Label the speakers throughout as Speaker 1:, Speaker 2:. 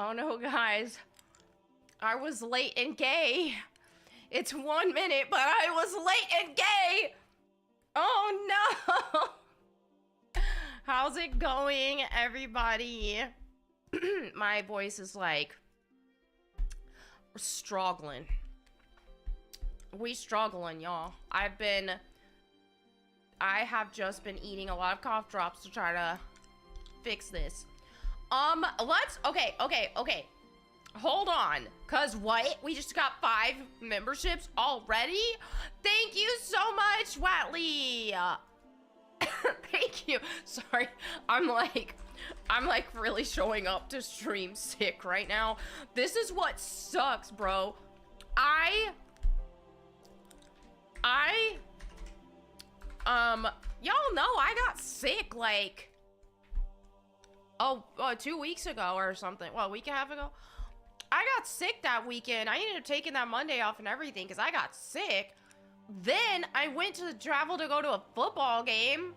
Speaker 1: Oh no, guys. I was late and gay. It's 1 minute, but I was late and gay. Oh no. How's it going, everybody? My voice is like struggling. We struggling, y'all. I have just been eating a lot of cough drops to try to fix this. Okay. Hold on, cause what? We just got 5 memberships already? Thank you so much, Watley. Thank you. Sorry, I'm like really showing up to stream sick right now. This is what sucks, bro. Y'all know I got sick like 2 weeks ago or something. Well, a week and a half ago. I got sick that weekend. I ended up taking that Monday off and everything because I got sick. Then I went to travel to go to a football game.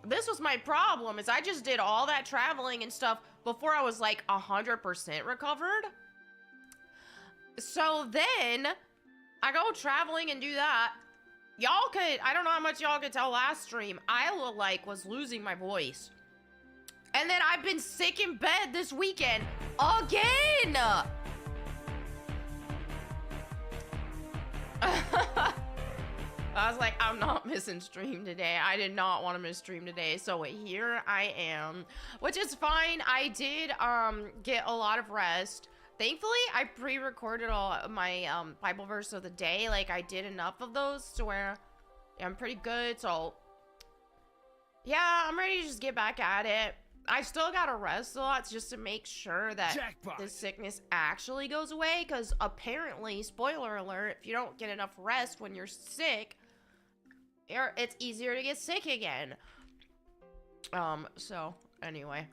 Speaker 1: This was my problem, is I just did all that traveling and stuff before I was like 100% recovered. So then I go traveling and do that. Y'all could, I don't know how much y'all could tell last stream, I was losing my voice. And then I've been sick in bed this weekend again. I was like, I'm not missing stream today. I did not want to miss stream today. So here I am, which is fine. I did get a lot of rest. Thankfully, I pre-recorded all my Bible verse of the day. Like, I did enough of those to where I'm pretty good. So yeah, I'm ready to just get back at it. I still gotta rest a lot just to make sure that this sickness actually goes away, because apparently, spoiler alert, if you don't get enough rest when you're sick, it's easier to get sick again. So anyway.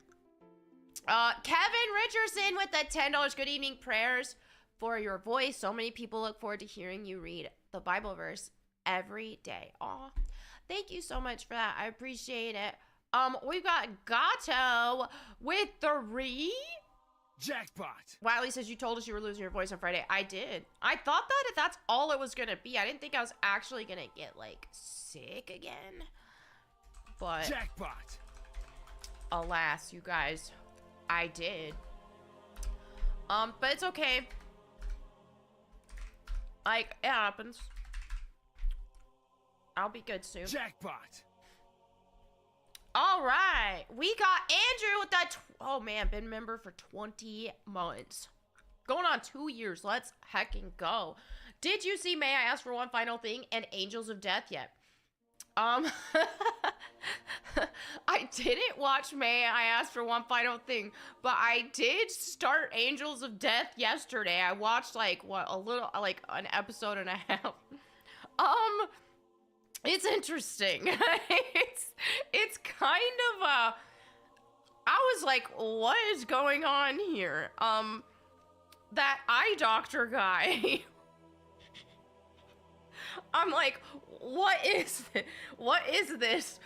Speaker 1: Kevin Richardson with the $10 good evening prayers for your voice. So many people look forward to hearing you read the Bible verse every day. Aw, thank you so much for that. I appreciate it. We've got Gato with 3
Speaker 2: jackpot.
Speaker 1: Wiley says you told us you were losing your voice on Friday. I did. I thought that if that's all it was gonna be. I didn't think I was actually gonna get like sick again. But
Speaker 2: jackpot.
Speaker 1: Alas, you guys, I did. But it's okay. Like, it happens. I'll be good soon.
Speaker 2: Jackpot.
Speaker 1: All right, we got Andrew with that. Oh man, been member for 20 months, going on 2 years. Let's heckin' go. Did you see May I Ask for One Final Thing and Angels of Death yet? I didn't watch May I Ask for One Final Thing, but I did start Angels of Death yesterday. I watched like an episode and a half. It's interesting. it's kind of I was like, what is going on here? That eye doctor guy. I'm like, what is this?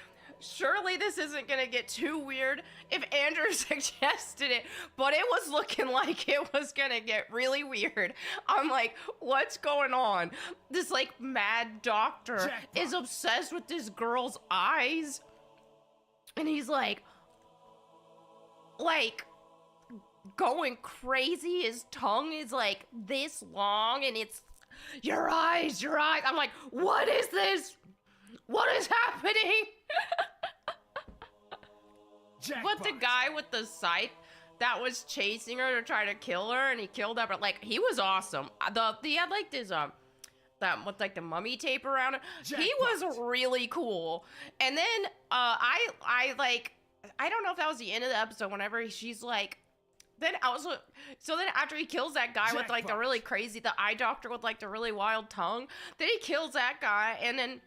Speaker 1: Surely this isn't gonna get too weird if Andrew suggested it, but it was looking like it was gonna get really weird. I'm like, what's going on? This like mad doctor is obsessed with this girl's eyes, and he's like going crazy. His tongue is like this long, and it's your eyes. I'm like, what is this? What is happening? But the guy with the scythe that was chasing her to try to kill her, and he killed her, but like, he was awesome. He had like this that with like the mummy tape around it. He was really cool. And then I don't know if that was the end of the episode, whenever she's like, then after he kills that guy with like the really crazy, the eye doctor with like the really wild tongue, then he kills that guy, and then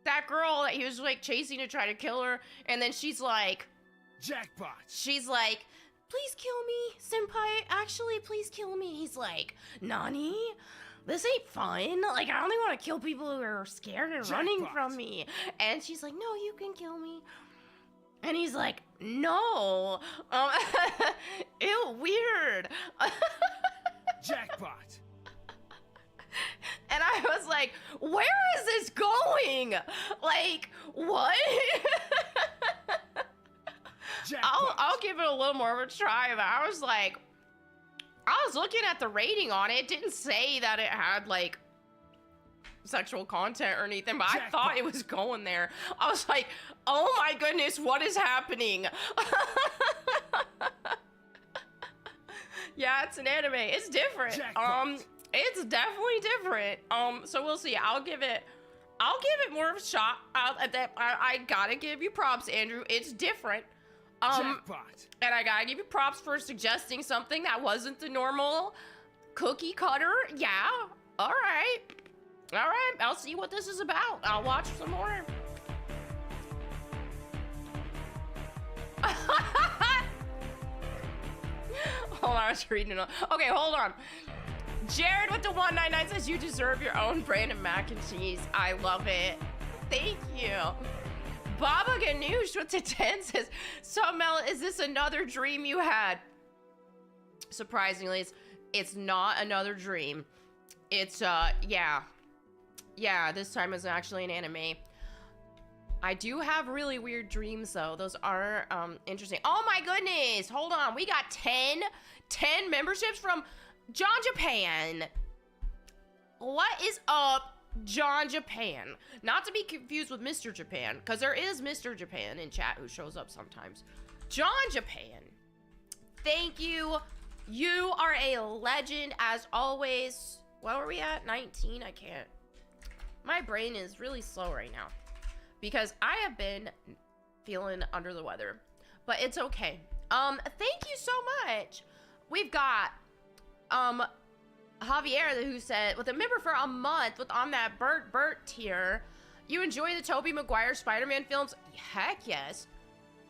Speaker 1: that girl that he was like chasing to try to kill her, and then she's like,
Speaker 2: jackpot.
Speaker 1: She's like, please kill me, senpai. Actually, please kill me. He's like, Nani? This ain't fun. Like, I only want to kill people who are scared and running from me. And she's like, no, you can kill me. And he's like, no. Ew, weird. where is this going? Like, what? I'll give it a little more of a try, but I was like, I was looking at the rating on it. It didn't say that it had like sexual content or anything, but I thought it was going there. I was like, oh my goodness, what is happening? Yeah, it's an anime. It's different. It's definitely different. So we'll see. I'll give it more of a shot. I gotta give you props, Andrew. It's different. And I gotta give you props for suggesting something that wasn't the normal cookie cutter. Yeah. All right. I'll see what this is about. I'll watch some more. Hold on, I was reading it. Okay, hold on. Jared with the 199 says you deserve your own brand of mac and cheese. I love it. Thank you. Baba Ganoush with the 10 says, so Mel, is this another dream you had? Surprisingly, it's not another dream. It's, yeah, this time is actually an anime. I do have really weird dreams, though. Those are, interesting. Oh my goodness, hold on. We got 10 memberships from John Japan. What is up, John Japan? Not to be confused with Mr. Japan, because there is Mr. Japan in chat who shows up sometimes. John Japan, thank you. You are a legend as always. What were we at? 19? I can't. My brain is really slow right now because I have been feeling under the weather, but it's okay. Thank you so much. We've got, Javier, who said, with a member for a month on that Bert tier, you enjoy the Tobey Maguire Spider-Man films? Heck yes.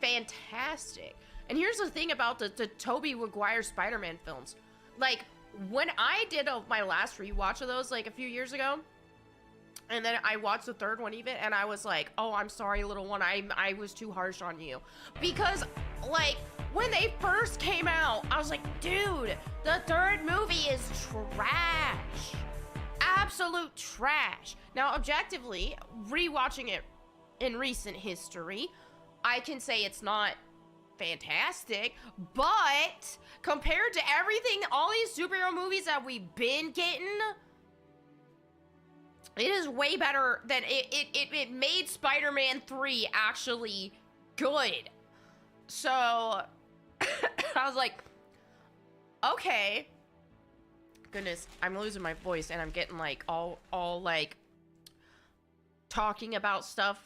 Speaker 1: Fantastic. And here's the thing about the Tobey Maguire Spider-Man films. Like, when I did my last rewatch of those, like, a few years ago, and then I watched the third one even, and I was like, oh, I'm sorry, little one, I was too harsh on you. Because, like, when they first came out, I was like, dude, the third movie is trash. Absolute trash. Now, objectively, rewatching it in recent history, I can say it's not fantastic, but compared to everything, all these superhero movies that we've been getting, it is way better than it made Spider-Man 3 actually good. So I was like, okay. Goodness, I'm losing my voice and I'm getting like all like talking about stuff.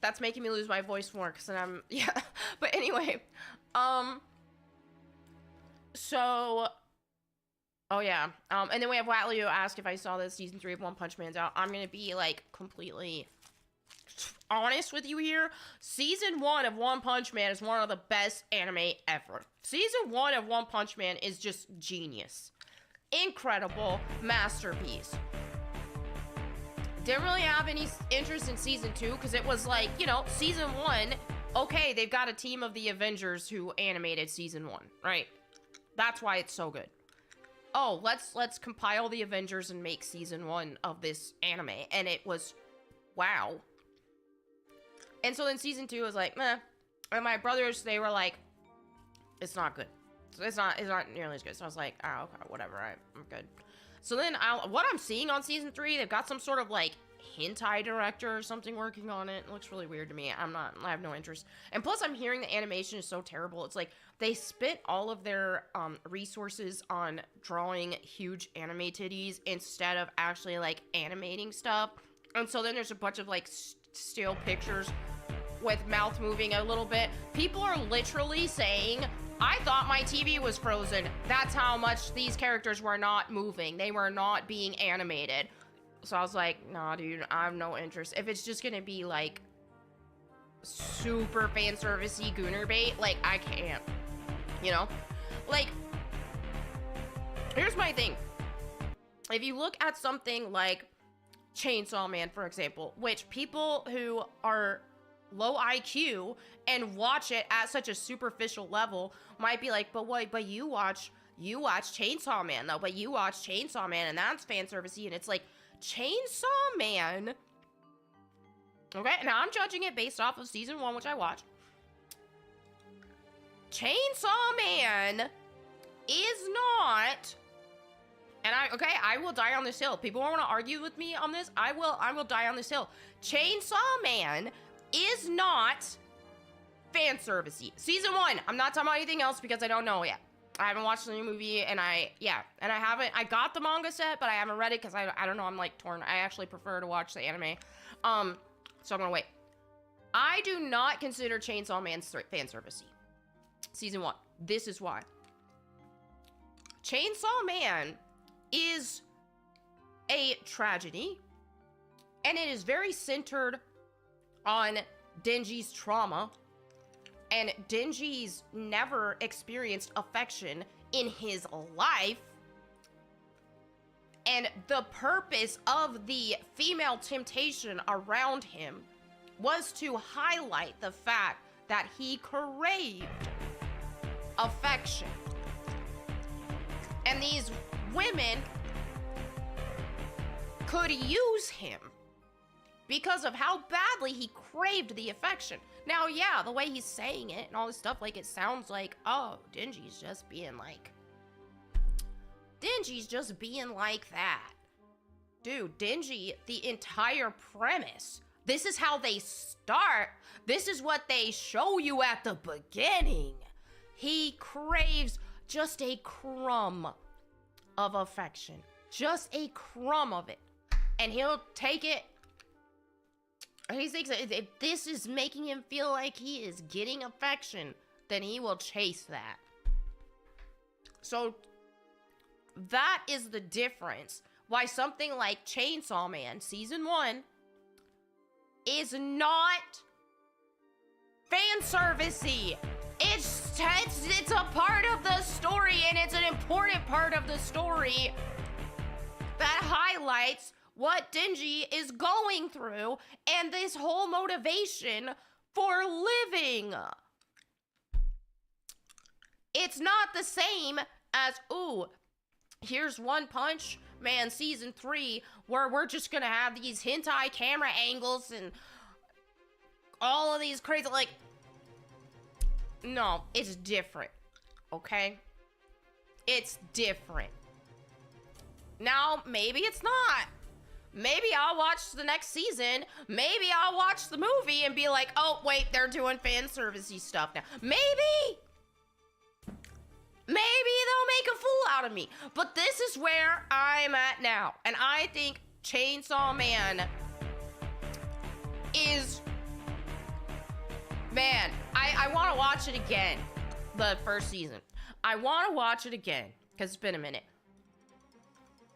Speaker 1: That's making me lose my voice more because then I'm, yeah. But anyway, so, oh yeah. And then we have Watley who asked if I saw that season 3 of One Punch Man's out. I'm gonna be like completely honest with you here. Season 1 of One Punch Man is one of the best anime ever. Season 1 of One Punch Man is just genius. Incredible masterpiece. Didn't really have any interest in season 2 because it was like, you know, season 1, okay, they've got a team of the Avengers who animated season 1, right? That's why it's so good. Oh, let's compile the Avengers and make season 1 of this anime, and it was wow. And so then season 2 was like, meh. And my brothers, they were like, it's not good. So it's not nearly as good. So I was like, oh, okay, whatever, I'm good. So then what I'm seeing on season 3, they've got some sort of like hentai director or something working on it. It looks really weird to me. I have no interest. And plus I'm hearing the animation is so terrible. It's like they spent all of their resources on drawing huge anime titties instead of actually like animating stuff. And so then there's a bunch of like still pictures with mouth moving a little bit. People are literally saying, I thought my TV was frozen. That's how much these characters were not moving. They were not being animated. So I was like, nah, dude, I have no interest. If it's just gonna be like super fan servicey gooner bait, like I can't, you know? Like, here's my thing. If you look at something like Chainsaw Man, for example, which people who are low IQ and watch it at such a superficial level might be like, but what, but you watch Chainsaw Man though, but you watch Chainsaw Man and that's fan servicey. And it's like, Chainsaw Man. Okay, now I'm judging it based off of season 1, which I watched. Chainsaw Man is not, and I will die on this hill. People want to argue with me on this. I will die on this hill. Chainsaw Man is not fan servicey. Season 1, I'm not talking about anything else because I don't know yet. I haven't watched the new movie, and I got the manga set, but I haven't read it because I don't know, I'm like torn. I actually prefer to watch the anime. So I'm gonna wait. I do not consider Chainsaw Man fan servicey. Season 1. This is why. Chainsaw Man is a tragedy, and it is very centered on Denji's trauma, and Denji's never experienced affection in his life, and the purpose of the female temptation around him was to highlight the fact that he craved affection. And these women could use him because of how badly he craved the affection. Now, yeah, the way he's saying it and all this stuff, like, it sounds like, oh, Denji's just being like that. Dude, Denji, the entire premise, this is how they start. This is what they show you at the beginning. He craves just a crumb of affection. Just a crumb of it. And he'll take it. He thinks that if this is making him feel like he is getting affection, then he will chase that. So that is the difference. Why something like Chainsaw Man Season 1 is not fan servicey. It's a part of the story, and it's an important part of the story that highlights what Denji is going through and this whole motivation for living. It's not the same as, ooh, here's One Punch Man Season 3 where we're just gonna have these hentai camera angles and all of these crazy, like, no, it's different, okay? It's different. Now, maybe it's not. Maybe I'll watch the next season. Maybe I'll watch the movie and be like, oh, wait, they're doing fan servicey stuff now. Maybe they'll make a fool out of me. But this is where I'm at now. And I think Chainsaw Man is... Man, I want to watch it again. The first season. I want to watch it again. Because it's been a minute.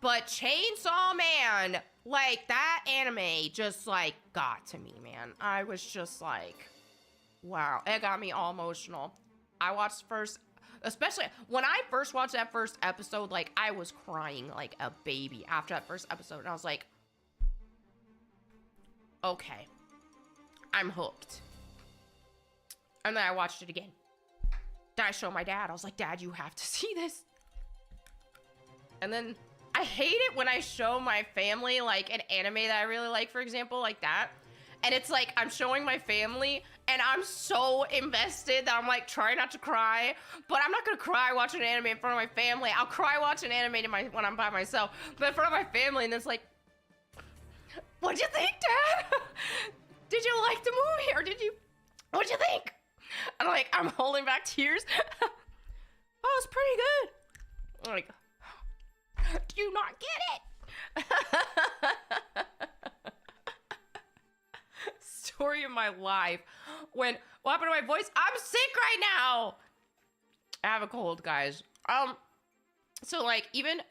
Speaker 1: But Chainsaw Man, like, that anime just, like, got to me, man. I was just like, wow. It got me all emotional. I watched first, especially when I first watched that first episode, like, I was crying like a baby after that first episode. And I was like, okay, I'm hooked. And then I watched it again. Then I showed my dad. I was like, Dad, you have to see this. And then I hate it when I show my family, like, an anime that I really like, for example, like that. And it's like, I'm showing my family, and I'm so invested that I'm, like, trying not to cry. But I'm not gonna cry watching an anime in front of my family. I'll cry watching an anime when I'm by myself. But in front of my family, and it's like, what'd you think, Dad? Did you like the movie, or what'd you think? And I'm holding back tears. Oh, it's pretty good. I'm like, do you not get it? Story of my life. What happened to my voice? I'm sick right now. I have a cold, guys. So, like, even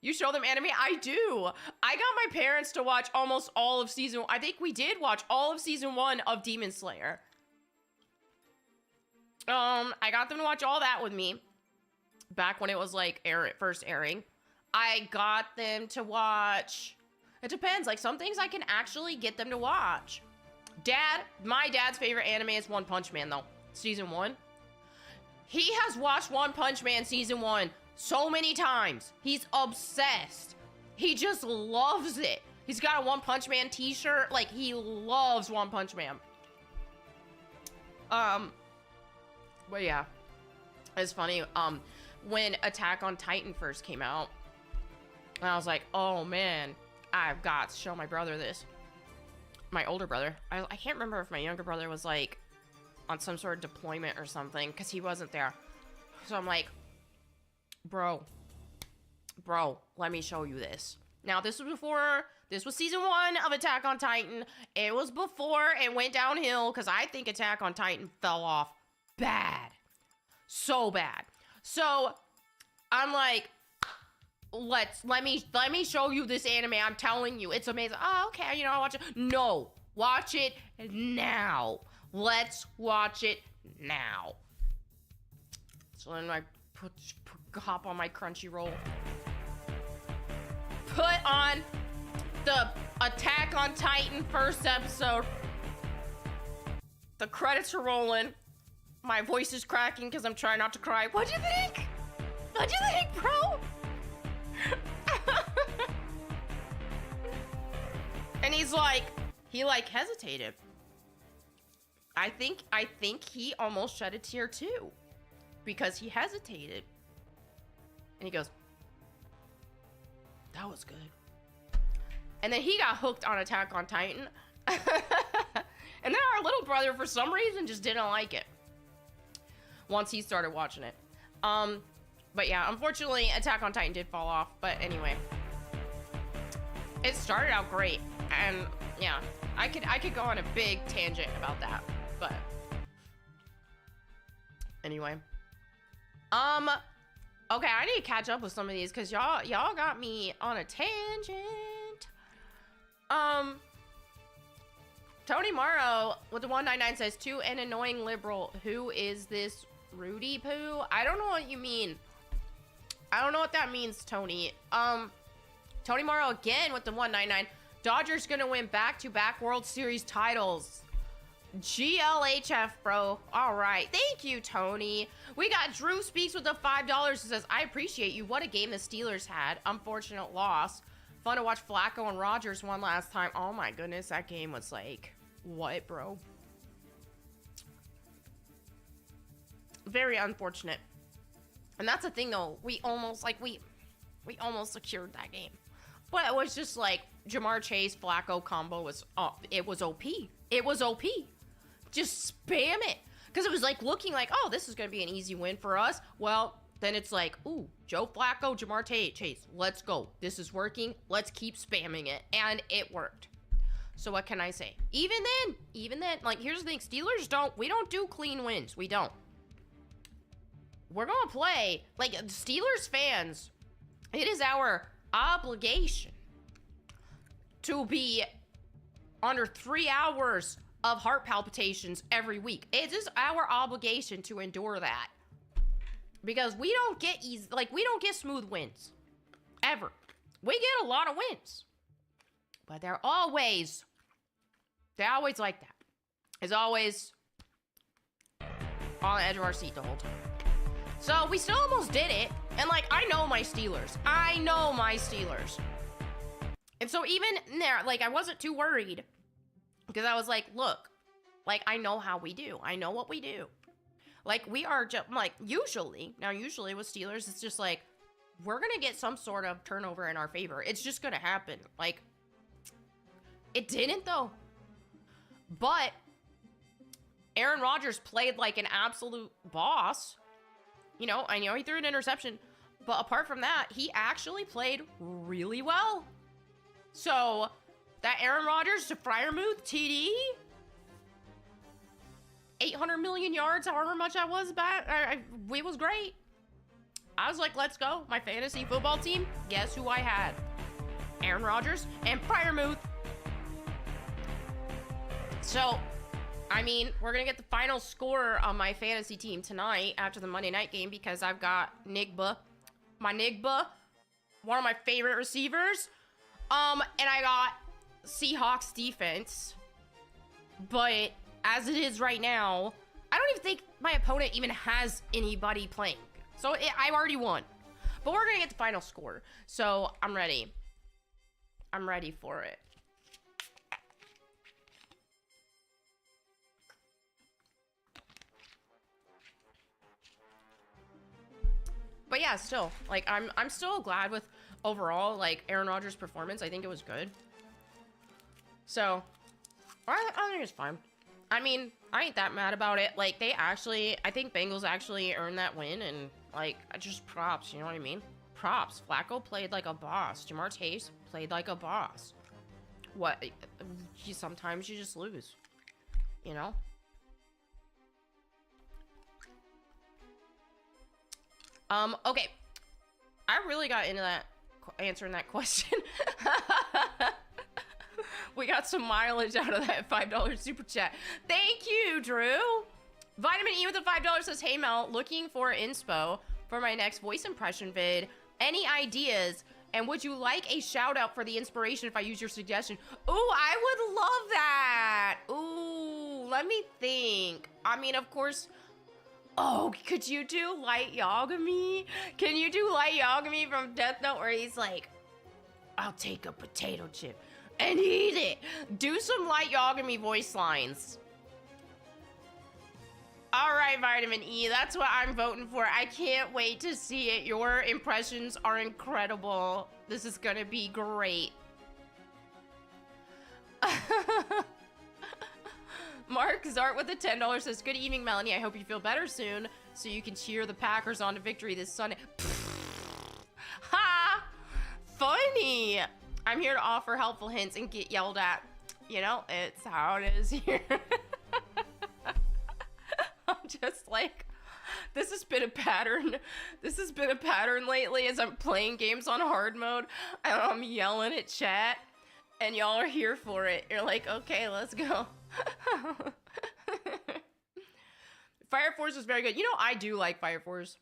Speaker 1: you show them anime, I do. I got my parents to watch almost all of season. I think we did watch all of season 1 of Demon Slayer. I got them to watch all that with me. Back when it was, like, first airing. I got them to watch... It depends. Like, some things I can actually get them to watch. My dad's favorite anime is One Punch Man, though. Season 1. He has watched One Punch Man Season 1 so many times. He's obsessed. He just loves it. He's got a One Punch Man t-shirt. Like, he loves One Punch Man. But yeah, it's funny. When Attack on Titan first came out, and I was like, oh man, I've got to show my brother this. My older brother. I can't remember if my younger brother was like on some sort of deployment or something, because he wasn't there. So I'm like, bro, let me show you this. Now, this was season 1 of Attack on Titan. It was before it went downhill, because I think Attack on Titan fell off bad. So bad. So, I'm like, let me show you this anime. I'm telling you, it's amazing. Oh, okay, you know, I'll watch it. No, watch it now. Let's watch it now. So then I hop on my Crunchyroll. Put on the Attack on Titan first episode. The credits are rolling. My voice is cracking because I'm trying not to cry. What'd you think? What'd you think, bro? And he hesitated. I think he almost shed a tear too, because he hesitated. And he goes, that was good. And then he got hooked on Attack on Titan. And then our little brother, for some reason, just didn't like it once he started watching it. But yeah, unfortunately, Attack on Titan did fall off. But anyway, it started out great. And yeah, I could go on a big tangent about that. But anyway, okay, I need to catch up with some of these because y'all got me on a tangent. Tony Morrow with the 199 says, to an annoying liberal, who is this Rudy Poo? I don't know what you mean. I don't know what that means, Tony. Tony Morrow again with the 199. Dodgers gonna win back-to-back World Series titles. GLHF, bro. All right. Thank you, Tony. We got Drew Speaks with the $5. He says, I appreciate you. What a game the Steelers had. Unfortunate loss. Fun to watch Flacco and Rodgers one last time. Oh my goodness, that game was like, what, bro? Very unfortunate. And that's the thing, though. We almost secured that game. But it was just like, Jamar Chase, Flacco combo was, it was OP. It was OP. Just spam it. Because it was like looking like, oh, this is going to be an easy win for us. Well, then it's like, ooh, Joe Flacco, Jamar Chase, let's go. This is working. Let's keep spamming it. And it worked. So what can I say? Even then, like, here's the thing. Steelers we don't do clean wins. We don't. We're going to play, like, Steelers fans, it is our obligation to be under 3 hours of heart palpitations every week. It is our obligation to endure that. Because we don't get we don't get smooth wins. Ever. We get a lot of wins. But they're always like that. It's always on the edge of our seat the whole time. So we still almost did it. And like, I know my Steelers. And so even there, like, I wasn't too worried. Because I was like, look, like, I know how we do. I know what we do. Like, we are just, like, usually with Steelers, it's just like, we're going to get some sort of turnover in our favor. It's just going to happen. Like, it didn't, though. But Aaron Rodgers played like an absolute boss. You know, I know he threw an interception. But apart from that, he actually played really well. So, that Aaron Rodgers to Freiermuth TD, 800 million yards, however much I was back, it was great. I was like, let's go. My fantasy football team, guess who I had? Aaron Rodgers and Freiermuth. So, I mean, we're going to get the final score on my fantasy team tonight after the Monday night game because I've got Nigba, one of my favorite receivers. And I got Seahawks defense. But as it is right now, I don't even think my opponent even has anybody playing. So I've already won. But we're going to get the final score. So I'm ready. I'm ready for it. But yeah, still, like, I'm still glad with overall, like, Aaron Rodgers' performance. I think it was good. So, I think it's fine. I mean, I ain't that mad about it. Like, they actually, I think Bengals actually earned that win, and, like, just props, you know what I mean? Props. Flacco played like a boss. Jamar Chase played like a boss. What? Sometimes you just lose, you know? Okay. I really got into that, answering that question. We got some mileage out of that $5 super chat. Thank you, Drew. Vitamin E with the $5 says, hey Mel, looking for inspo for my next voice impression vid. Any ideas? And would you like a shout out for the inspiration if I use your suggestion? Ooh, I would love that. Ooh, let me think. I mean, of course. Oh, could you do Light Yagami? Can you do Light Yagami from Death Note where he's like, I'll take a potato chip and eat it. Do some Light Yagami voice lines. All right, Vitamin E, that's what I'm voting for. I can't wait to see it. Your impressions are incredible. This is gonna be great. Mark Zart with the $10 says, good evening, Melonie. I hope you feel better soon so you can cheer the Packers on to victory this Sunday. Ha! Funny. I'm here to offer helpful hints and get yelled at. You know, it's how it is here. I'm just like, this has been a pattern. This has been a pattern lately as I'm playing games on hard mode and I'm yelling at chat and y'all are here for it. You're like, okay, let's go. Fire Force is very good. You know, I do like Fire Force.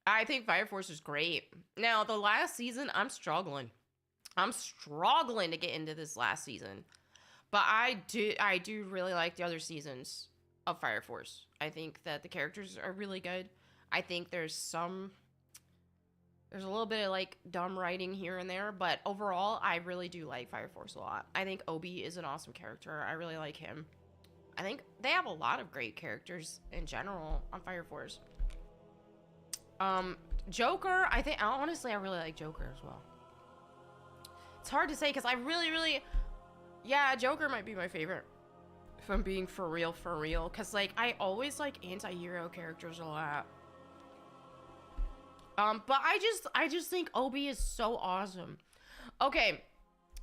Speaker 1: I think Fire Force is great. Now, the last season, I'm struggling. I'm struggling to get into this last season. But I do really like the other seasons of Fire Force. I think that the characters are really good. I think there's a little bit of like dumb writing here and there, but overall, I really do like Fire Force a lot. I think Obi is an awesome character. I really like him. I think they have a lot of great characters in general on Fire Force. Joker, honestly, I really like Joker as well. It's hard to say because I really, yeah, Joker might be my favorite. If I'm being for real. Because, like, I always like anti-hero characters a lot. But I just think Obi is so awesome. Okay,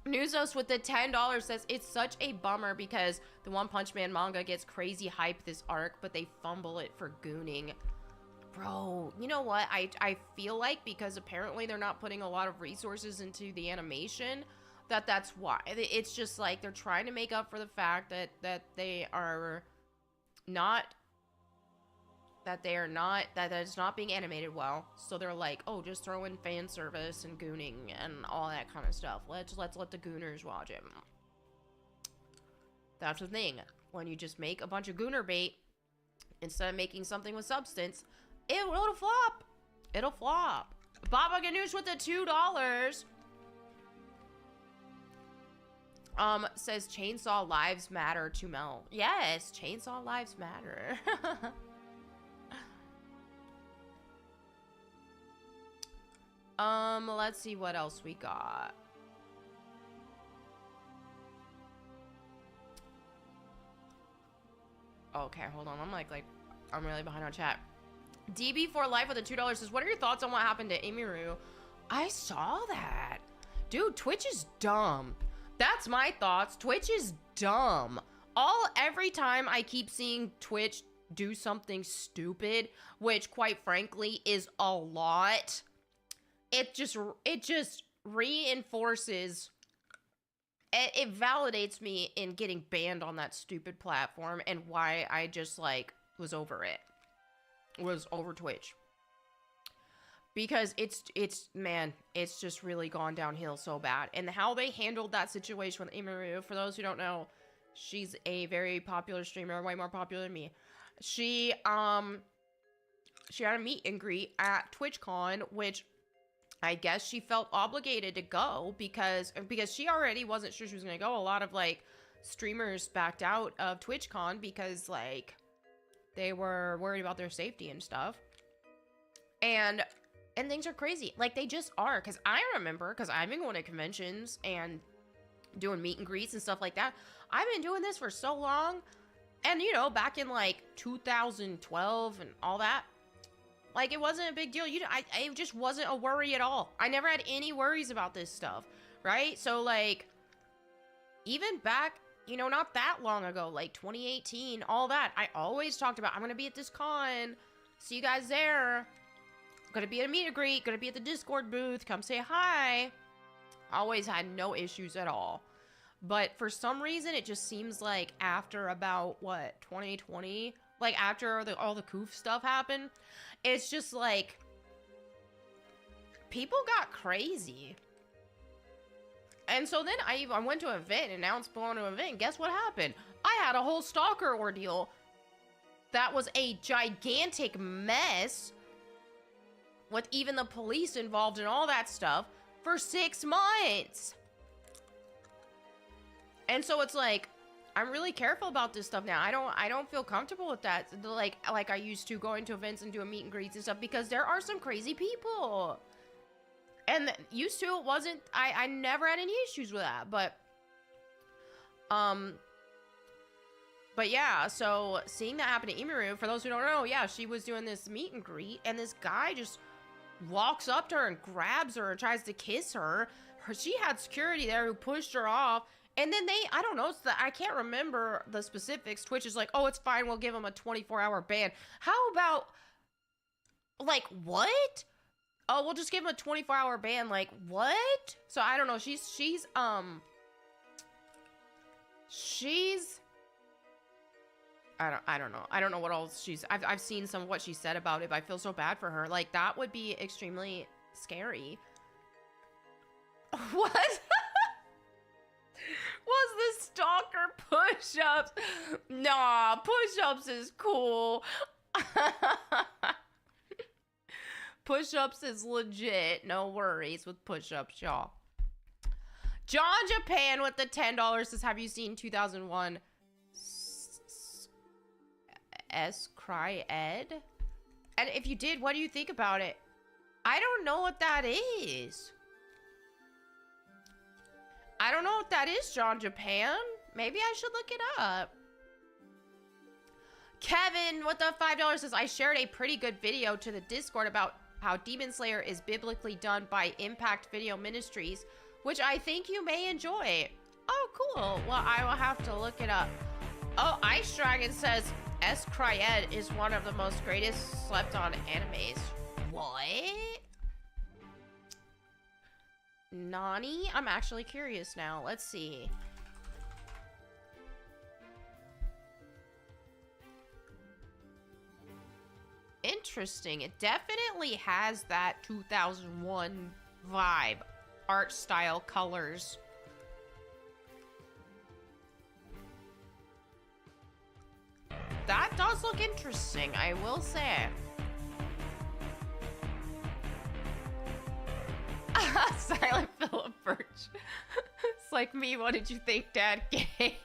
Speaker 1: Newsos with the $10 says, it's such a bummer because the One Punch Man manga gets crazy hype this arc, but they fumble it for gooning. Bro, you know what? I feel like because apparently they're not putting a lot of resources into the animation, that's why. It's just like they're trying to make up for the fact that it's not being animated well. So they're like, oh, just throw in fan service and gooning and all that kind of stuff. Let's let the gooners watch it. That's the thing. When you just make a bunch of gooner bait instead of making something with substance, it'll flop. It'll flop. Baba Ganoush with the $2. Says Chainsaw Lives Matter to Mel. Yes, Chainsaw Lives Matter. Let's see what else we got. Okay, hold on. I'm really behind on chat. DB4 Life with a $2 says, what are your thoughts on what happened to Emiru? I saw that. Dude, Twitch is dumb. That's my thoughts. Twitch is dumb. Every time I keep seeing Twitch do something stupid, which quite frankly is a lot, it just reinforces, it validates me in getting banned on that stupid platform and why I just like was over Twitch. Because it's just really gone downhill so bad. And how they handled that situation with Emiru, for those who don't know, she's a very popular streamer, way more popular than me. She had a meet and greet at TwitchCon, which I guess she felt obligated to go because she already wasn't sure she was gonna go. A lot of like streamers backed out of TwitchCon because like they were worried about their safety and stuff. And things are crazy. Like they just are. Cause I remember, cause I've been going to conventions and doing meet and greets and stuff like that. I've been doing this for so long. And you know, back in like 2012 and all that, like, it wasn't a big deal. It just wasn't a worry at all. I never had any worries about this stuff, right? So, like, even back, you know, not that long ago, like 2018, all that, I always talked about, I'm going to be at this con. See you guys there. Going to be at a meet and greet. Going to be at the Discord booth. Come say hi. Always had no issues at all. But for some reason, it just seems like after about, what, 2020? Like, after all the Koof stuff happened, it's just like, people got crazy. And so then I went to an event, announced going to an event, and guess what happened? I had a whole stalker ordeal that was a gigantic mess with even the police involved and all that stuff for 6 months. And so it's like, I'm really careful about this stuff now. I don't feel comfortable with that. Like I used to going to events and doing meet and greets and stuff because there are some crazy people. And used to, it wasn't, I never had any issues with that. But yeah, so seeing that happen to Imiru, for those who don't know, yeah, she was doing this meet and greet and this guy just walks up to her and grabs her and tries to kiss her. She had security there who pushed her off. And then I don't know, I can't remember the specifics. Twitch is like, oh, it's fine, we'll give him a 24-hour ban. How about, like, what? Oh, we'll just give him a 24-hour ban, like, what? So, I don't know, she's, I don't know. I don't know what else I've seen some of what she said about it, but I feel so bad for her. Like, that would be extremely scary. What? Was the stalker push-ups? Nah, push-ups is cool. Push-ups is legit. No worries with push-ups, y'all. John Japan with the $10 says, have you seen 2001 S Cry Ed? And if you did, what do you think about it? I don't know what that is. I don't know what that is, John Japan. Maybe I should look it up. Kevin with the $5 says, I shared a pretty good video to the Discord about how Demon Slayer is biblically done by Impact Video Ministries, which I think you may enjoy. Oh, cool. Well, I will have to look it up. Oh, Ice Dragon says, S. Cryed is one of the most greatest slept on animes. What? Nani? I'm actually curious now. Let's see. Interesting. It definitely has that 2001 vibe. Art style, colors. That does look interesting, I will say. Silent Philip Birch. It's like me, what did you think, Dad? Gay.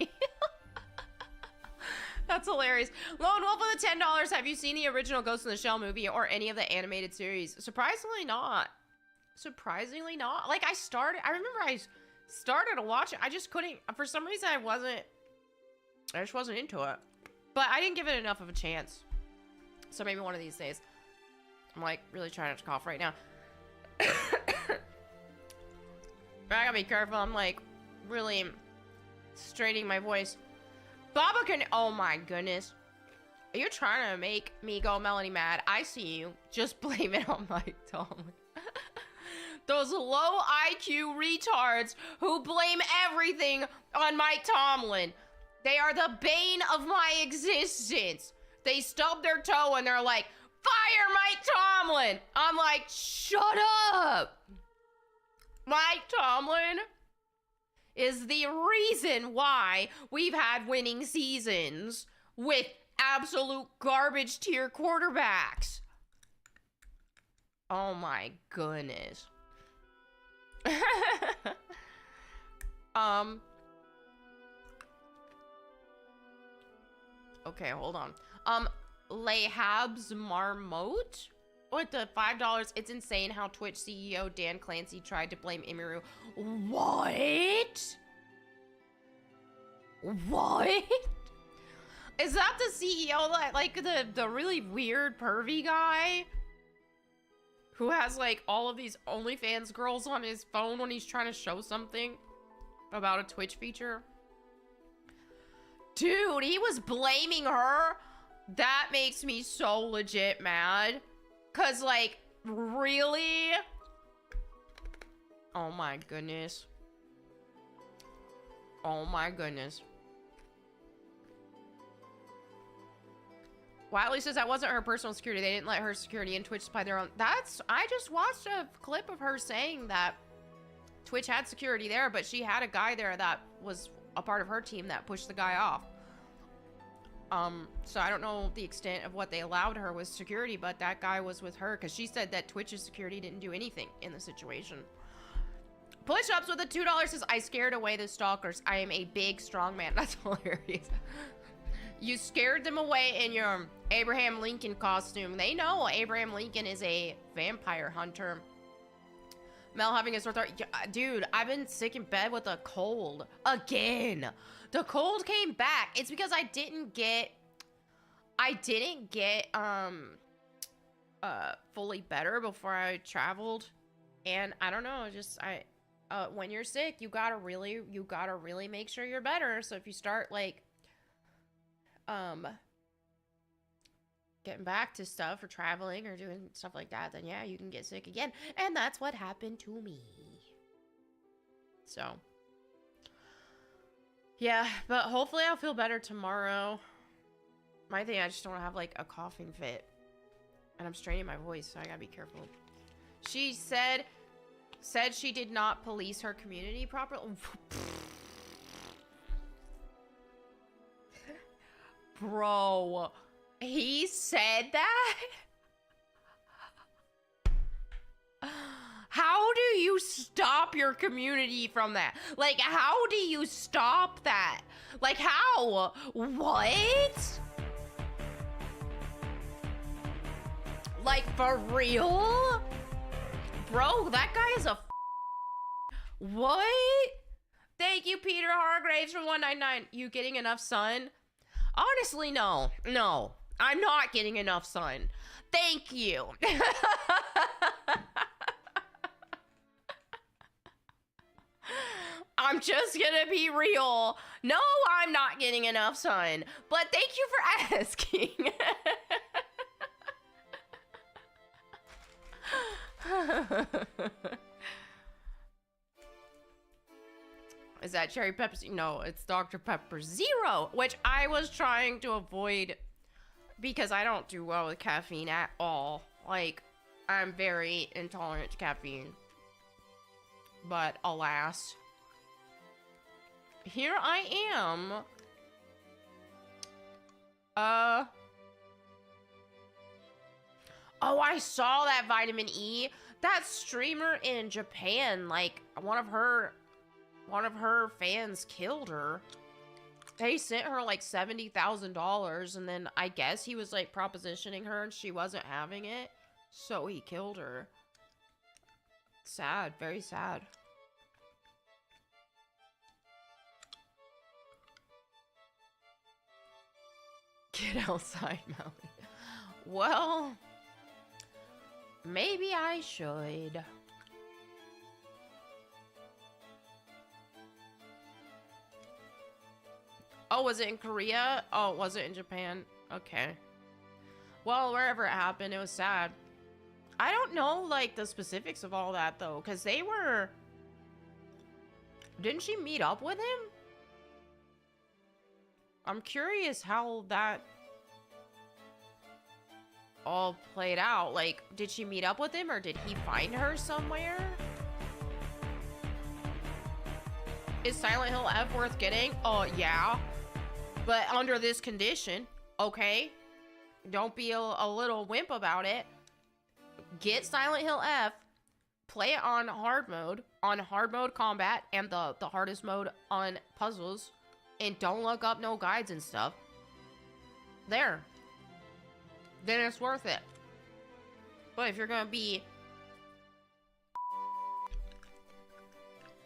Speaker 1: That's hilarious. Lone Wolf with the $10. Have you seen the original Ghost in the Shell movie or any of the animated series? Surprisingly not. Surprisingly not. Like, I remember I started to watch it. I just couldn't, for some reason I just wasn't into it. But I didn't give it enough of a chance. So maybe one of these days. I'm like really trying not to cough right now. I gotta be careful. I'm like really straining my voice. Baba can, oh my goodness. Are you trying to make me go Melonie mad? I see you. Just blame it on Mike Tomlin. Those low IQ retards who blame everything on Mike Tomlin. They are the bane of my existence. They stub their toe and they're like, fire Mike Tomlin. I'm like, shut up. Mike Tomlin is the reason why we've had winning seasons with absolute garbage tier quarterbacks. Oh my goodness. Okay, hold on. Lehab's Marmote with the $5. It's insane how Twitch CEO Dan Clancy tried to blame Imiru. What? What? Is that the CEO that, like, the really weird pervy guy who has, like, all of these OnlyFans girls on his phone when he's trying to show something about a Twitch feature? Dude, he was blaming her. That makes me so legit mad. 'Cause, like, really? Oh my goodness. Oh my goodness. Wiley says that wasn't her personal security. They didn't let her security and Twitch supply their own. I just watched a clip of her saying that Twitch had security there, but she had a guy there that was a part of her team that pushed the guy off. So I don't know the extent of what they allowed her with security, but that guy was with her because she said that Twitch's security didn't do anything in the situation. Push-ups with a $2 says, I scared away the stalkers. I am a big, strong man. That's hilarious. You scared them away in your Abraham Lincoln costume. They know Abraham Lincoln is a vampire hunter. Mel having a sore throat. Dude, I've been sick in bed with a cold. Again. The cold came back. It's because I didn't get fully better before I traveled. And I don't know, just when you're sick, you gotta really make sure you're better. So if you start like getting back to stuff or traveling or doing stuff like that, then yeah, you can get sick again. And that's what happened to me. So yeah, but hopefully I'll feel better tomorrow. My thing, I just don't have like a coughing fit. And I'm straining my voice, so I gotta be careful. She said she did not police her community properly. Bro, he said that? How do you stop your community from that? Like, how do you stop that? Like, how? What? Like, for real? Bro, that guy is a what? Thank you, Peter Hargraves from 199. You getting enough sun? Honestly, no. No, I'm not getting enough sun. Thank you. I'm just gonna be real. No, I'm not getting enough sun. But thank you for asking. Is that Cherry Pepsi? No, it's Dr. Pepper Zero, which I was trying to avoid because I don't do well with caffeine at all. Like, I'm very intolerant to caffeine. But alas, here I am. Oh, I saw that vitamin E. That streamer in Japan, like, one of her fans killed her. They sent her like $70,000, and then I guess he was like propositioning her and she wasn't having it, so he killed her. Sad, very sad. Get outside, Melonie. Well, maybe I should. Oh, was it in Korea? Oh, was it in Japan? Okay. Well, wherever it happened, it was sad. I don't know, like, the specifics of all that, though, because they were... Didn't she meet up with him? I'm curious how that all played out. Like, did she meet up with him, or did he find her somewhere? Is Silent Hill F worth getting? Oh, yeah. But under this condition, okay? Don't be a little wimp about it. Get Silent Hill F, play it on hard mode combat, and the hardest mode on puzzles, and don't look up no guides and stuff. There. Then it's worth it. But if you're gonna be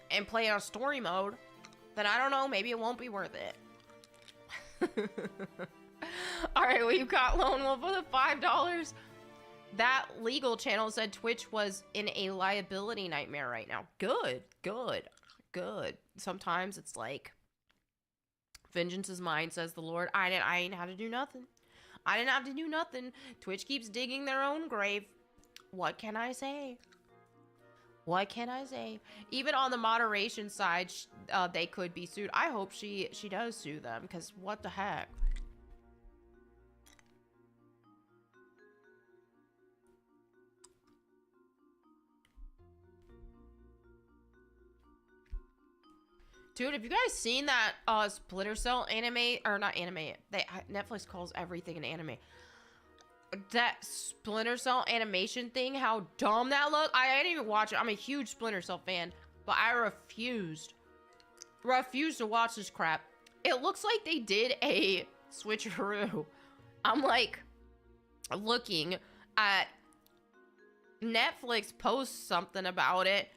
Speaker 1: and play on story mode, then I don't know, maybe it won't be worth it. Alright, we've got Lone Wolf with a $5. That legal channel said Twitch was in a liability nightmare right now. Good, good, good. Sometimes it's like, vengeance is mine, says the Lord. I ain't had to do nothing. I didn't have to do nothing. Twitch keeps digging their own grave. What can I say? What can I say? Even on the moderation side, they could be sued. I hope she does sue them, because what the heck? Dude, have you guys seen that Splinter Cell anime? Or not anime. Netflix calls everything an anime. That Splinter Cell animation thing, how dumb that looked. I didn't even watch it. I'm a huge Splinter Cell fan, but I refused to watch this crap. It looks like they did a switcheroo. I'm like looking at Netflix posts something about it,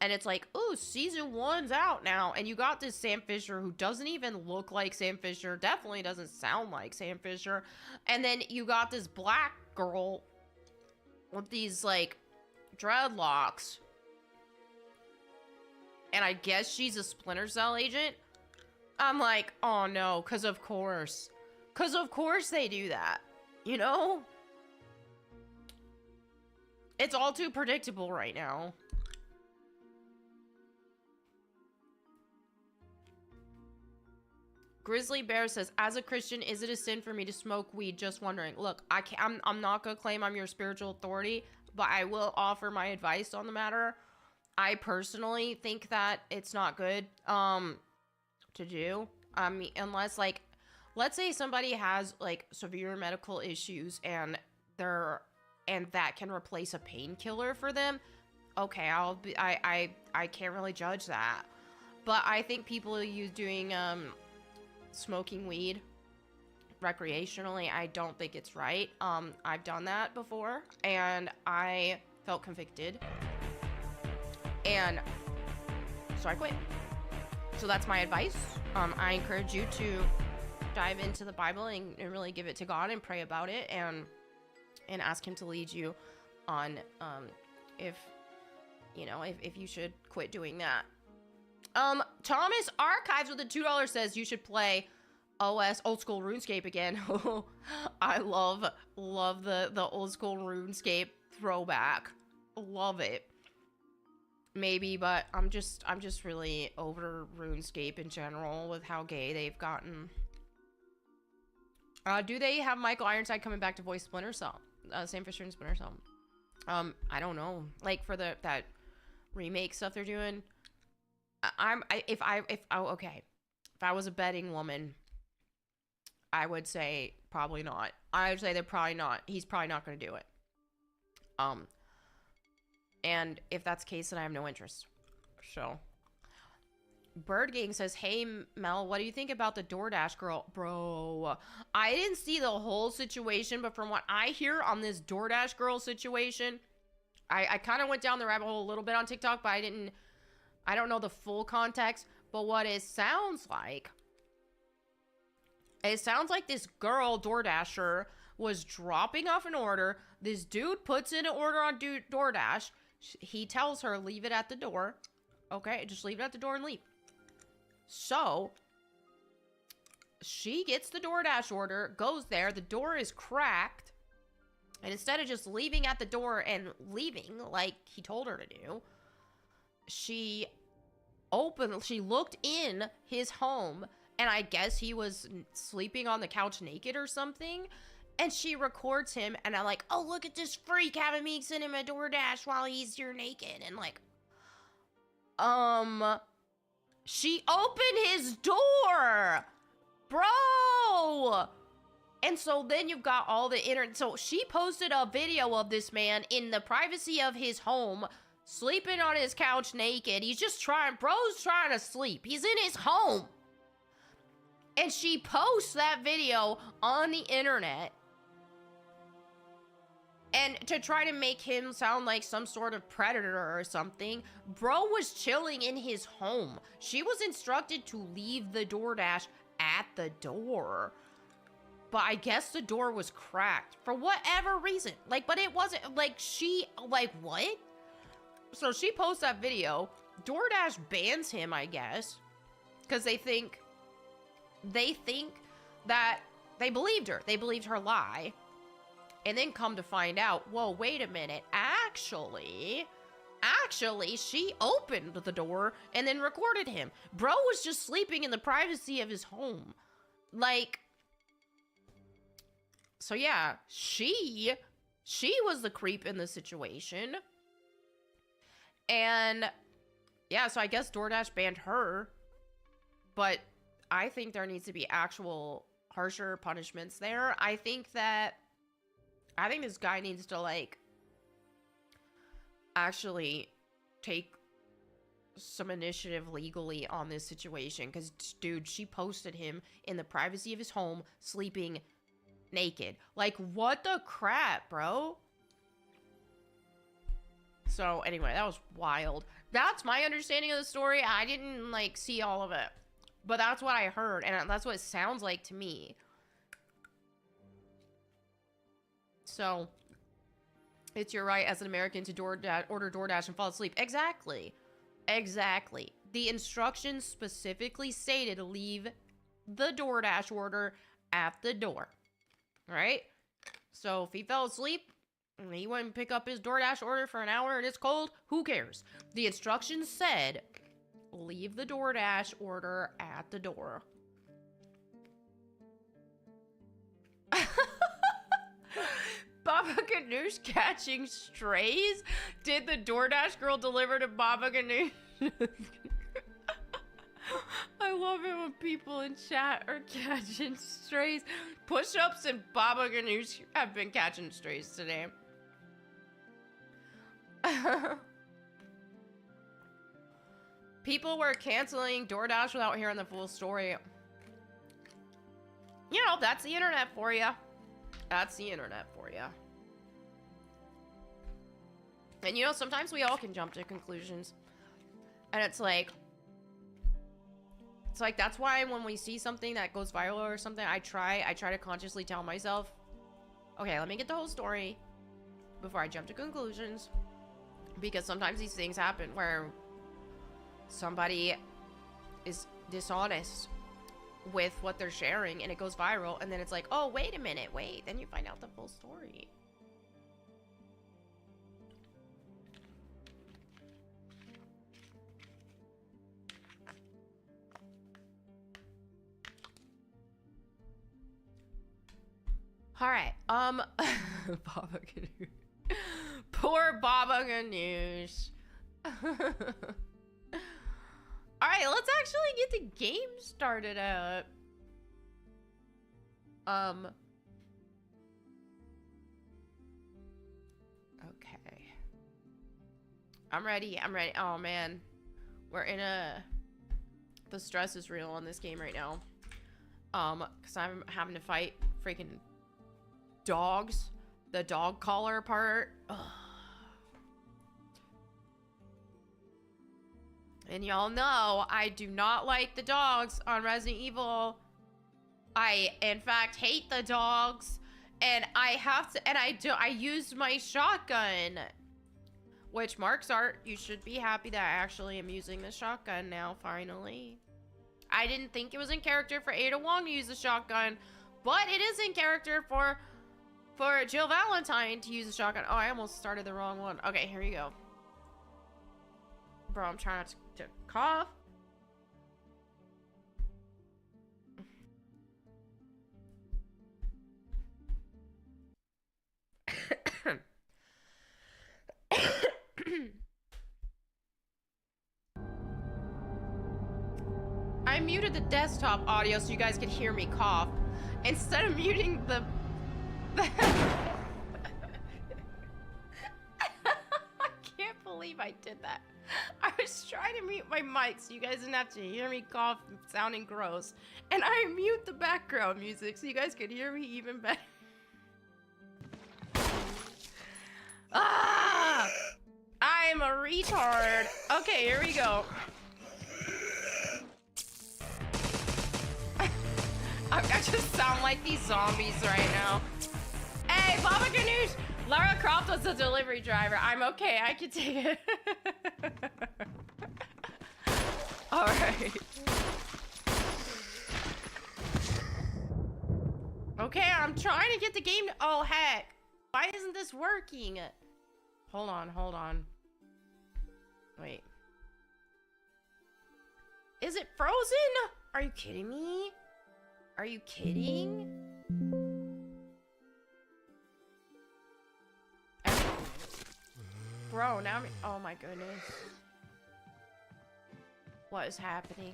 Speaker 1: and it's like, oh, season 1's out now, and you got this Sam Fisher who doesn't even look like Sam Fisher, definitely doesn't sound like Sam Fisher, and then you got this black girl with these, like, dreadlocks, and I guess she's a Splinter Cell agent. I'm like, oh no, because of course they do that, you know? It's all too predictable right now. Grizzly Bear says, as a Christian, is it a sin for me to smoke weed? Just wondering. Look, I'm not gonna claim I'm your spiritual authority, but I will offer my advice on the matter. I personally think that it's not good to do. I mean, unless, like, let's say somebody has, like, severe medical issues and that can replace a painkiller for them. Okay, I can't really judge that. But I think people doing smoking weed recreationally, I don't think it's right. I've done that before and I felt convicted, and so I quit. So that's my advice. I encourage you to dive into the Bible and really give it to God and pray about it and ask him to lead you on if you should quit doing that. Thomas Archives with a $2 says you should play OS old school RuneScape again. I love the old school RuneScape throwback. Love it. Maybe, but I'm just really over RuneScape in general with how gay they've gotten. Do they have Michael Ironside coming back to voice Splinter Cell? Sam Fisher and Splinter Cell. I don't know. Like for that remake stuff they're doing. If I was a betting woman, I would say probably not. I would say they're probably not. He's probably not going to do it. And if that's the case, then I have no interest. So, Bird Gang says, hey, Mel, what do you think about the DoorDash girl? Bro, I didn't see the whole situation, but from what I hear on this DoorDash girl situation, I kind of went down the rabbit hole a little bit on TikTok, but I don't know the full context, but what it sounds like this girl DoorDasher was dropping off an order. This dude puts in an order on DoorDash. He tells her, leave it at the door. Okay, just leave it at the door and leave. So, she gets the DoorDash order, goes there, the door is cracked, and instead of just leaving at the door and leaving like he told her to do, she looked in his home, and I guess he was sleeping on the couch naked or something, and she records him, and I'm like, oh, look at this freak having me send him a DoorDash while he's here naked, and like, she opened his door, bro. And so then you've got all the internet. So she posted a video of this man in the privacy of his home sleeping on his couch naked. He's just bro's trying to sleep. He's in his home. And she posts that video on the internet. And to try to make him sound like some sort of predator or something, bro was chilling in his home. She was instructed to leave the DoorDash at the door. But I guess the door was cracked for whatever reason. Like, but it wasn't, like, what? So she posts that video. DoorDash bans him, I guess. Because they think that they believed her. They believed her lie. And then come to find out, whoa, wait a minute. Actually, she opened the door and then recorded him. Bro was just sleeping in the privacy of his home. Like, so yeah, she was the creep in the situation. And yeah, so I guess DoorDash banned her. But I think there needs to be actual harsher punishments there. I think this guy needs to, like, actually take some initiative legally on this situation. Because, dude, she posted him in the privacy of his home, sleeping naked. Like, what the crap, bro? So, anyway, that was wild. That's my understanding of the story. I didn't, like, see all of it. But that's what I heard, and that's what it sounds like to me. So, it's your right as an American to order DoorDash and fall asleep. Exactly. Exactly. The instructions specifically stated to leave the DoorDash order at the door. Right? So, if he fell asleep and he wouldn't pick up his DoorDash order for an hour and it's cold, who cares? The instructions said, leave the DoorDash order at the door. Baba Ganoush catching strays? Did the DoorDash girl deliver to Baba Ganoush? I love it when people in chat are catching strays. Push-ups and Baba Ganoush have been catching strays today. People were canceling DoorDash without hearing the full story. You know, that's the internet for you. That's the internet for you. And you know, sometimes we all can jump to conclusions. And it's like that's why when we see something that goes viral or something, I try to consciously tell myself, okay, let me get the whole story before I jump to conclusions. Because sometimes these things happen where somebody is dishonest with what they're sharing and it goes viral, and then it's like, oh, wait a minute, then you find out the full story. All right, Baba Ganoush. Poor Baba Ganoush. All right, let's actually get the game started up. Okay. I'm ready. Oh, man. The stress is real on this game right now. Because I'm having to fight freaking dogs. The dog collar part. Ugh. And y'all know I do not like the dogs on Resident Evil. I, in fact, hate the dogs. And I used my shotgun. Which, Mark's Art, you should be happy that I actually am using the shotgun now, finally. I didn't think it was in character for Ada Wong to use the shotgun. But it is in character for Jill Valentine to use the shotgun. Oh, I almost started the wrong one. Okay, here you go. Bro, I'm trying not to cough. I muted the desktop audio so you guys could hear me cough instead of muting the I can't believe I heard that. I was trying to mute my mic so you guys didn't have to hear me cough sounding gross. And I mute the background music so you guys could hear me even better. Ah! I'm a retard. Okay, here we go. I just sound like these zombies right now. Hey, Baba Ganoush! Lara Croft was the delivery driver. I'm okay, I can take it. Alright. Okay, I'm trying to get the game to— oh, heck. Why isn't this working? Hold on, hold on. Wait. Is it frozen? Are you kidding me? Are you kidding? Bro, now I'm— oh my goodness. What is happening?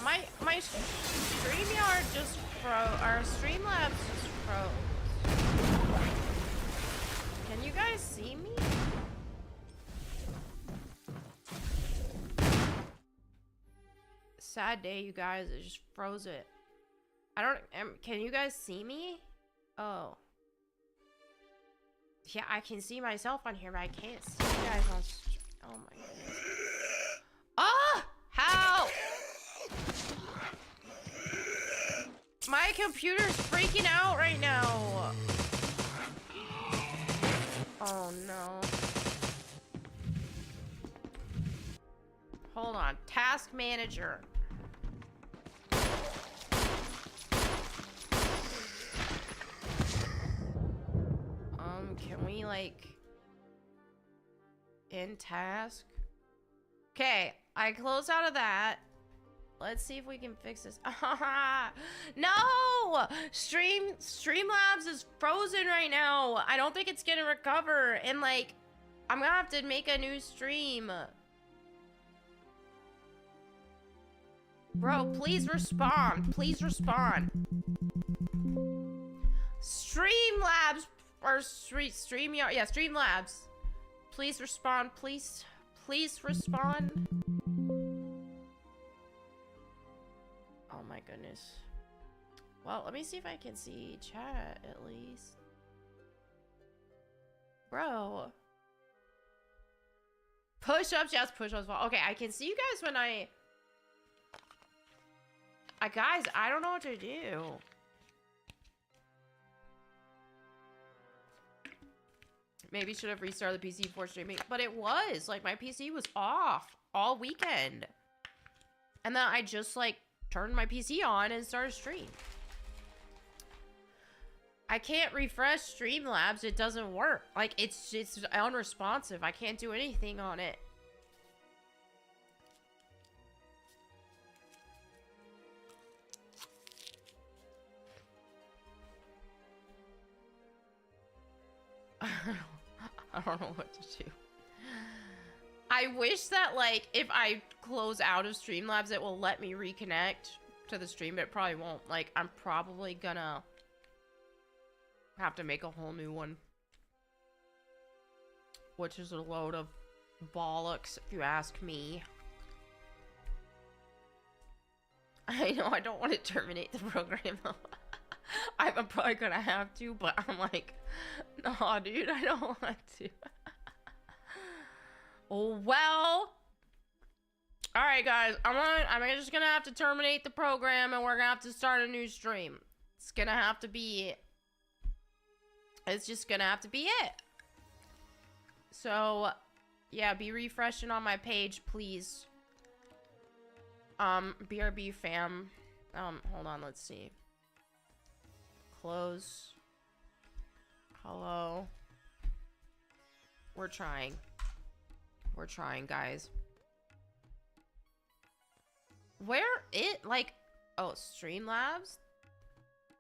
Speaker 1: My StreamYard just froze. Our Streamlabs just froze. Can you guys see me? Sad day, you guys. It just froze it. I don't— can you guys see me? Oh. Yeah, I can see myself on here, but I can't see you guys on— oh my goodness. Ah! How? My computer's freaking out right now. Oh no. Hold on. Task manager. Can we like end task? Okay, I close out of that. Let's see if we can fix this. No! Streamlabs is frozen right now. I don't think it's gonna recover. And like, I'm gonna have to make a new stream. Bro, please respond. Please respond. Streamlabs or StreamYard. Yeah, Streamlabs. Please respond. Please respond. Oh my goodness. Well, let me see if I can see chat at least. Bro. Push-ups, yes, push-ups. Okay, I can see you guys when guys, I don't know what to do. Maybe should have restarted the PC before streaming, but it was like my PC was off all weekend. And then I just like turned my PC on and started stream. I can't refresh Streamlabs. It doesn't work. Like it's unresponsive. I can't do anything on it. I don't know what to do. I wish that, like, if I close out of Streamlabs, it will let me reconnect to the stream, but it probably won't. Like, I'm probably gonna have to make a whole new one. Which is a load of bollocks, if you ask me. I know, I don't want to terminate the program, though. I'm probably gonna have to, but I'm like, nah, dude, I don't want to. Oh, well. Alright, guys, I'm just gonna have to terminate the program, and we're gonna have to start a new stream. It's gonna have to be it. It's just gonna have to be it. So, yeah, be refreshing on my page, please. BRB fam. Hold on, let's see. Close. Hello. We're trying. We're trying, guys. Where it, like, oh, Streamlabs?